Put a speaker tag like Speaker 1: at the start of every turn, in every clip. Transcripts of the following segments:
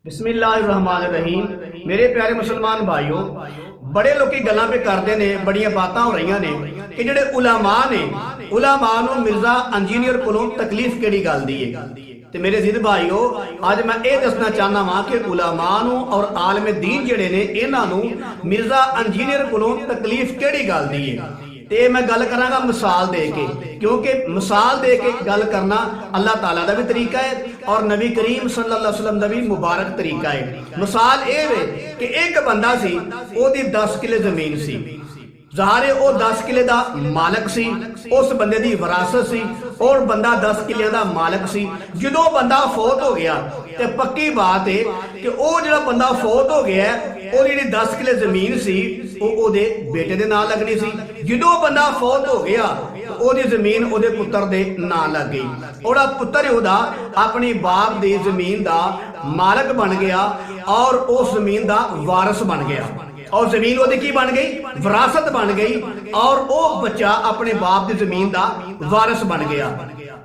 Speaker 1: बिस्मिल्लाहिर्रहमानिर्रहीम। मेरे प्यारे मुसलमान भाइयों, बड़े लोग गल्लां पे करते ने, बड़ियां बातां हो रही ने कि जिहड़े उलामा ने, उलामा नूं मिर्जा इंजीनियर कोलों तकलीफ किहड़ी गल दी है। ते मेरे जिद भाइयों, अज मैं ये दसना चाहना वा कि उलामा नूं और आलम दीन जिहड़े ने, इन्हां नूं मिर्जा इंजीनियर कोलों तकलीफ किहड़ी गल दी है। ते मैं गल करांगा मिसाल दे के, क्योंकि मिसाल दे के गल करना अल्लाह ताला दा भी तरीका है और नबी करीम सल्लल्लाहु अलैहि वसल्लम दा भी मुबारक तरीका है। मिसाल ये वे कि एक बंदा सी, ओदी 10 किले जमीन सी, ज़ाहिर वो 10 किले दा मालक सी, उस बंदे दी विरासत सी और बंदा 10 किलियां दा मालक सी। जदों बंदा फौत हो गया ते पक्की बात है कि वो जिहड़ा बंदा फौत हो गया और जिहड़ी 10 किले जमीन सी वो ओदे बेटे दे नाल लगनी सी। जदों बंदा फौत हो गया तो ओदी जमीन ओदे पुत्र दे नाल लग गई। ओदा पुत्र ओदा अपनी बाप दी जमीन दा मालक बन गया और उस जमीन दा वारिस बन गया और जमीन ओदी की बन गई, विरासत बन गई और वो बच्चा अपने बाप की जमीन का वारिस बन गया।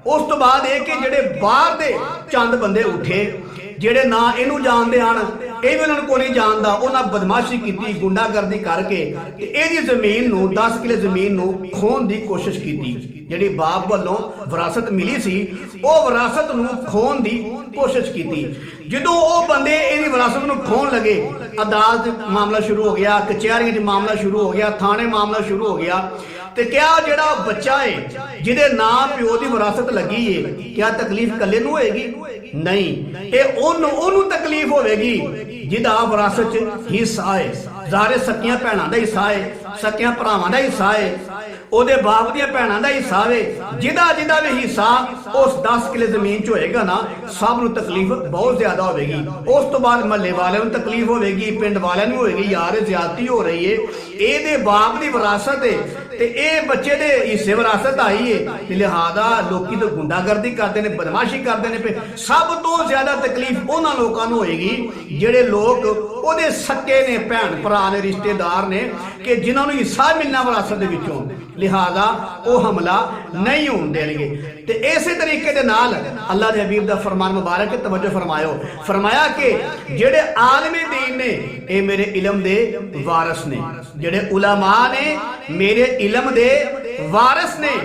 Speaker 1: उस तो बाद ये कि जेडे बाहर दे चंद बंदे उठे जेडे ना इनू जानते हैं, ये भी उन्होंने को नहीं जानता, उन्हें बदमाशी की, गुंडागर्दी करके ਇਹਦੀ ਜ਼ਮੀਨ ਨੂੰ 10 किले ਜ਼ਮੀਨ ਨੂੰ ਖੋਣ ਦੀ ਕੋਸ਼ਿਸ਼ ਕੀਤੀ। ਜਿਹੜੀ ਬਾਪ ਵੱਲੋਂ ਵਿਰਾਸਤ ਮਿਲੀ ਸੀ ਉਹ ਵਿਰਾਸਤ ਨੂੰ ਖੋਣ ਦੀ ਕੋਸ਼ਿਸ਼ ਕੀਤੀ। ਜਦੋਂ ਉਹ ਬੰਦੇ ਇਹਦੀ ਵਿਰਾਸਤ ਨੂੰ ਖੋਣ ਲੱਗੇ, ਅਦਾਲਤ ਮਾਮਲਾ ਸ਼ੁਰੂ ਹੋ ਗਿਆ, ਕਚਹਿਰੀਆਂ 'ਚ ਮਾਮਲਾ ਸ਼ੁਰੂ ਹੋ ਗਿਆ, ਥਾਣੇ ਮਾਮਲਾ ਸ਼ੁਰੂ ਹੋ ਗਿਆ। ਤੇ ਕਿਆ ਜਿਹੜਾ ਬੱਚਾ ਹੈ ਜਿਹਦੇ ਨਾਂ ਪਿਓ ਦੀ ਵਿਰਾਸਤ ਲੱਗੀ ਹੈ, ਕਿਆ ਤਕਲੀਫ ਕੱਲੇ ਨੂੰ ਹੋਏਗੀ? ਨਹੀਂ, ਇਹ ਉਹਨੂੰ ਤਕਲੀਫ ਹੋਵੇਗੀ ਜਿਹਦਾ ਵਿਰਾਸਤ 'ਚ ਹਿੱਸਾ ਹੈ। ਜ਼ਾਰੇ ਸਕੀਆਂ ਭੈਣਾਂ ਦਾ ਹਿੱਸਾ ਹੈ, ਸਕੀਆਂ ਭਰਾਵਾਂ ਦਾ ਹਿੱਸਾ ਹੈ, ਉਹਦੇ ਬਾਪ ਦੀਆਂ ਭੈਣਾਂ ਦਾ ਹਿੱਸਾ ਹੈ। ਜਿਹਦਾ ਵੀ ਹਿੱਸਾ ਉਸ 10 ਕਿਲੇ ਜ਼ਮੀਨ 'ਚ ਹੋਏਗਾ ਨਾ, ਸਭ ਨੂੰ ਤਕਲੀਫ ਬਹੁਤ ਜ਼ਿਆਦਾ ਹੋਵੇਗੀ। ਉਸ ਤੋਂ ਬਾਅਦ ਮਹੱਲੇ ਵਾਲਿਆਂ ਨੂੰ ਤਕਲੀਫ ਹੋਵੇਗੀ, ਪਿੰਡ ਵਾਲਿਆਂ ਨੂੰ ਹੋਵੇਗੀ, ਯਾਰ ਜ਼ਿਆਦਤੀ ਹੋ ਰਹੀ ਹੈ, ਇਹਦੇ ਬਾਪ ਦੀ ਵਿਰਾਸਤ ਹੈ ਤੇ ਇਹ ਬੱਚੇ ਦੇ ਹਿੱਸੇ ਵਿਰਾਸਤ ਆਈ ਹੈ, ਤੇ ਲਿਹਾਜ਼ਾ ਲੋਕੀ ਤਾਂ ਗੁੰਡਾਗਰਦੀ ਕਰਦੇ ਨੇ, ਬਦਮਾਸ਼ੀ ਕਰਦੇ ਨੇ। ਸਭ ਤੋਂ ਜ਼ਿਆਦਾ ਤਕਲੀਫ ਉਹਨਾਂ ਲੋਕਾਂ ਨੂੰ ਹੋਏਗੀ ਜਿਹੜੇ ਲੋਕ ਉਹਦੇ ਸੱਕੇ ਨੇ, ਭੈਣ ਭਰਾ ਨੇ, ਰਿਸ਼ਤੇਦਾਰ ਨੇ, ਕਿ ਜਿਨ੍ਹਾਂ ਨੂੰ ਹਿੱਸਾ ਮਿਲਣਾ ਵਿਰਾਸਤ ਦੇ ਵਿੱਚੋਂ। लिहाजा वो हमला नहीं होने देंगे। तो इसी तरीके दे नाल अल्लाह दे हबीब दा फरमान मुबारक है, तवज्जो फरमायो, फरमाया कि जेड़े आलमी दीन ने ये मेरे इल्म दे वारिस ने, जेड़े उलमा ने मेरे इल्म दे वारिस ने।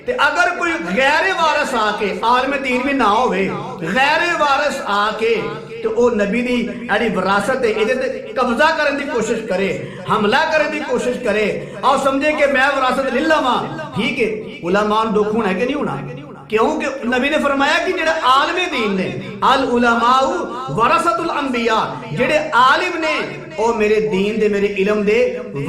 Speaker 1: ते अगर कोई गैर वारिस आके, आलम दीन भी ना होवे, गैर वारिस आके तो वो नबी दी यानी विरासत है इहदे ते कब्जा करने की कोशिश करे, हमला करने की कोशिश करे और समझे कि मैं विरासत ले लवां, ठीक है, उलमा नूं दुख होना है कि नहीं होना? क्योंकि नबी ने फरमाया कि जेड़े आलमे दीन ने, अल उलमाउ वरसतुल अंबिया, जेड़े आलिम ने वो मेरे दीन दे, मेरे इल्म दे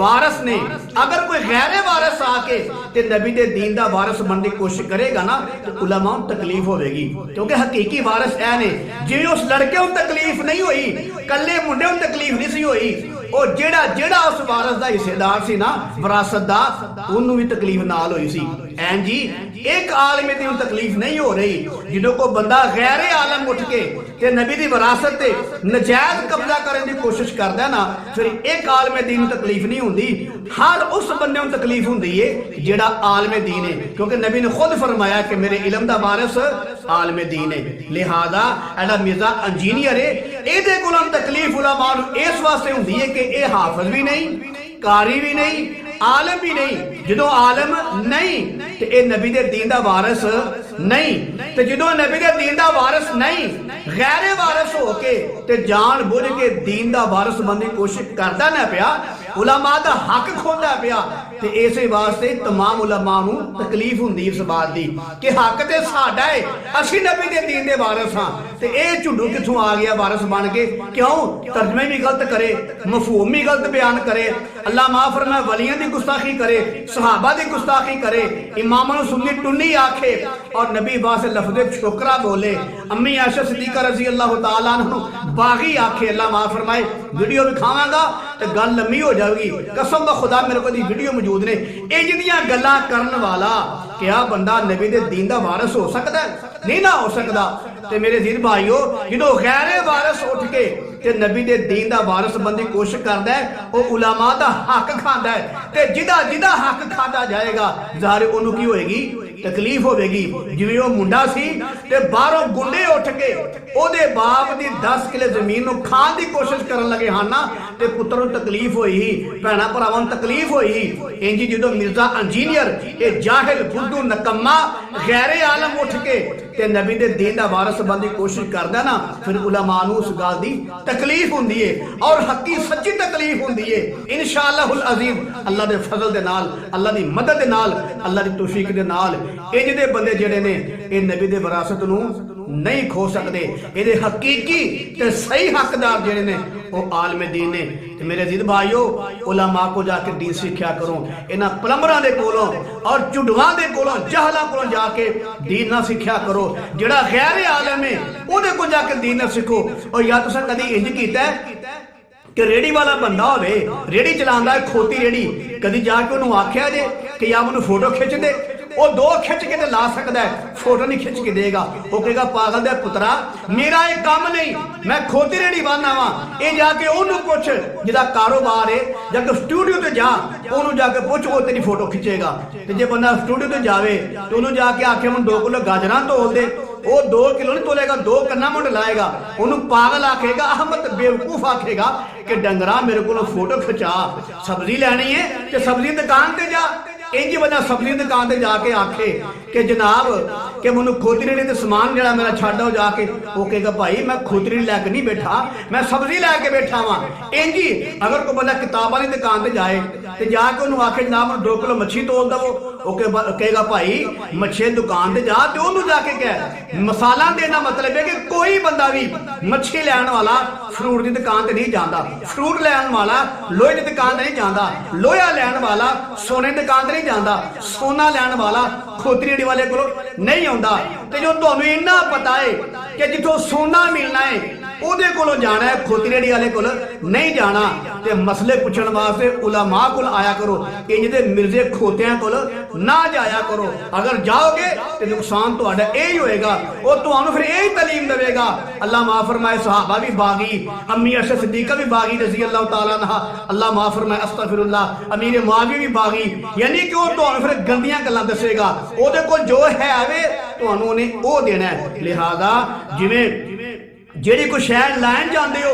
Speaker 1: वारिस ने। अगर कोई गैर वारिस आके ते नबी दे दीन दा वारिस बनने की कोशिश करेगा ना, तो उलमा नूं तकलीफ होगी, क्योंकि हकीकी वारिस ऐ ने। जिवें उस लड़के नूं तकलीफ नहीं हुई, कल्ले मुंडे नूं तकलीफ नहीं सी हुई, और जेड़ा उस वारिस दा हिस्सेदार सी ना विरासत दा, उन्होंने भी तकलीफ नाल हुई सी। ऐन जी एक आलमे दी तकलीफ नहीं हो रही। जो कोई बंदा गैर आलम उठ के ते नबी दी विरासत ते नजायज कब्जा करने की कोशिश करदा ना, फिर एक आलमे दीन तकलीफ नहीं होंदी, हर उस बंदे नूं तकलीफ होंदी है जेड़ा आलमे दीन है। क्योंकि नबी ने खुद फरमाया कि मेरे इल्म दा वारिस आलमे दीन है। लिहाजा एड़ा मिर्जा इंजीनियर है, इहदे कोलों तकलीफ उलमा नूं इस वास्ते होंदी है कि यह हाफिज भी नहीं, कारी भी नहीं, आलम भी नहीं। जो आलम नहीं तो यह नबी दे दीन दा वारिस नहीं, तो जो नबी दे दीन दा वारिस नहीं, गैर वारिस होके ते जान बुझ के दीन दा वारिस बनने की कोशिश करता ना पिया, उलमा दा हक खोंदा पिया, ते इसे वास्ते तमाम उलमा नूं तकलीफ हुंदी इस बात दी कि हक ते साडा है, असीं नबी दे दीन दे वारिस हां, ते इह झुंडू कित्थों आ गया वारिस बन के? क्यों तर्जमे भी गलत करे, मफहूम भी गलत बयान करे, अल्लाह माफ फरमाए वलियां दी गुस्ताखी करे, सहाबा दी गुस्ताखी करे, इमामां नूं सुन्नी टुन्नी आखे और नबी वास्ते लफ्ज़े छोकरा बोले, अम्मी आयशा सिद्दीका रज़ी अल्लाह तआला अन्हा बागी आखे। अल्लाह माफ फरमाए, वीडियो दिखावांगा तो गल लम्मी हो जाएगी, कसम दा खुदा मेरे को वीडियो मौजूद ने। इह जिहियां गल्लां करन वाला क्या बंदा नबी दे दीन दा वारिस हो सकदा है? नहीं ना हो सकदा। ते मेरे दीन भाइयों, जो गैर वारिस उठ के ते नबी दे दीन दा वारिस बनने की कोशिश करदा है, वो उलमा दा हक खांदा है, ते जिदा हक खाता जाएगा ज़ाहिर ओनू की होएगी, तकलीफ होगी। जिवें वो मुंडा सी ते बाहरों गुंडे उठ के ओदे बाप दी 10 किले जमीन नूं खाण दी कोशिश करन लगे हैं ना, ते पुत्तर नूं तकलीफ होई ही, भैणां भरावां नूं तकलीफ होई ही। इंज जदों मिर्जा इंजीनियर ये जाहिल बुद्धू नकम्मा गैरे आलम उठ के ते नबी दे दीन दा वारिस बनने की कोशिश करदा ना, फिर उलमा नूं उस गल दी तकलीफ हुंदी है और हकी सच्ची तकलीफ हुंदी है। इंशाअल्लाहुल अजीम अल्लाह दे फजल दे नाल, अल्लाह दी मदद दे नाल, अल्लाह दी तौफीक दे नाल इंज दे बंदे जेड़े ने ये नबी दे विरासत नूं नहीं खो सकते। ये हकीकी ते सही हकदार जेड़े ने वो आलम दीन ने। ते मेरे अजीज भाइयों, उलमा को जाके दीन सीखिया करो, इन्हां प्लंबरां दे कोलों और चुडवां दे कोलों जहलां कोलों जाके दीन ना सीखिया करो। जेड़ा गैर आलम है ओदे कोल जाके दीन ना सीखो। और या तुसां कदी इंज कीता कि रेड़ी वाला बंदा होवे, रेड़ी चलांदा है खोती रेड़ी, कदी जाके उन्होंने आख्या जे कि या मैनूं फोटो खिंच दे, वो 2 खिंच के ला सकता है, फोटो नहीं खिंच के देगा। वो कहेगा पागल दे पुत्रा मेरा एक काम नहीं, मैं खोती रेड़ी बना वा। ये जाके ओनू पुछ जिहदा कारोबार है, जाके स्टूडियो ते जा, ओनू जाके पुछ, वो तेरी फोटो खिंचेगा। ते जे बंदा स्टूडियो ते जावे तो ओनू जाके आखे मैं 2 किलो गाजरां तोल दे, वो 2 किलो नहीं तोलेगा, 2 कन्ना मुंड लाएगा। ओनू पागल आखेगा, अहमद बेवकूफ आखेगा कि डंगरा मेरे को फोटो खिंचा, सब्जी लैनी है ते सब्जी दुकान ते जा। इंज बंदा सब्जी दुकान ते जाके आखे कि जनाब कि मैनू खोती रेड़ी ते समान जरा मेरा छड्ड जाके, वो कहेगा भाई मैं खोती रेड़ी लैके नहीं बैठा, मैं सब्जी लैके बैठा वा। इंज ही अगर कोई बंदा किताबां की दुकान ते जाए ते जाके उन्होंने आखे जनाब 2 किलो मच्छी तोल दवो, वो कहेगा भाई मच्छी दुकान ते जा, ते उन्होंने जाके कह मसाला देना मतलब है कि कोई बंदा भी मच्छी लैन वाला फ्रूट की दुकान ते नहीं जाता, फ्रूट लैन वाला लोहे की दुकान ते नहीं जाता, लोहा लैन वाला सोने की दुकान ते नहीं जाता, सोना लैन वाला खोती रेड़ी वाले को नहीं आता। ते जो तुहानू इन्ना पता है कि जिथों सोना मिलना है ओदे कोलों जाना है, खोती रेड़ी वाले कोल नहीं जाना। ते मसले पूछण वास्ते उलमा कोल आया करो, इंज दे मिर्जे खोतियां कोल ना जाया करो। अगर जाओगे तो नुकसान तुहाडा यही होएगा, और तुहानू फिर यही तालीम देवेगा। अल्लाह माफ फरमाए सहाबा भी बागी, अम्मी अर्शद सिद्दीका भी बागी रज़ी अल्लाह तआला अन्हा, अल्लाह माफ फरमाए अस्तगफिरुल्लाह, अमीर मुआविया भी बागी। यानी कि वो तुहानू फिर गंदियां गल्लां दसेगा, ओदे कोल जो है वे तुहानू उहने ओ देना है। लिहाजा जिवें जेड़ी कोई शहर लैन जाते हो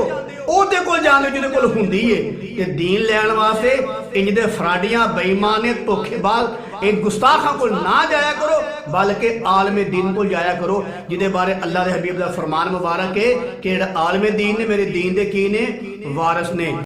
Speaker 1: ओदे कोल जांदे जिहदे कोल हुंदी है, ते दीन लैन वास्ते इंज दे फराडियां बेईमान धोखेबाज एक गुस्ताखां कोल ना जाया करो, बल्कि आलमे दीन को जाया करो, जिहदे बारे अल्लाह दे हबीब दा फरमान मुबारक है कि जेड़ा आलमे दीन ने मेरे दीन दे की ने वारिस ने।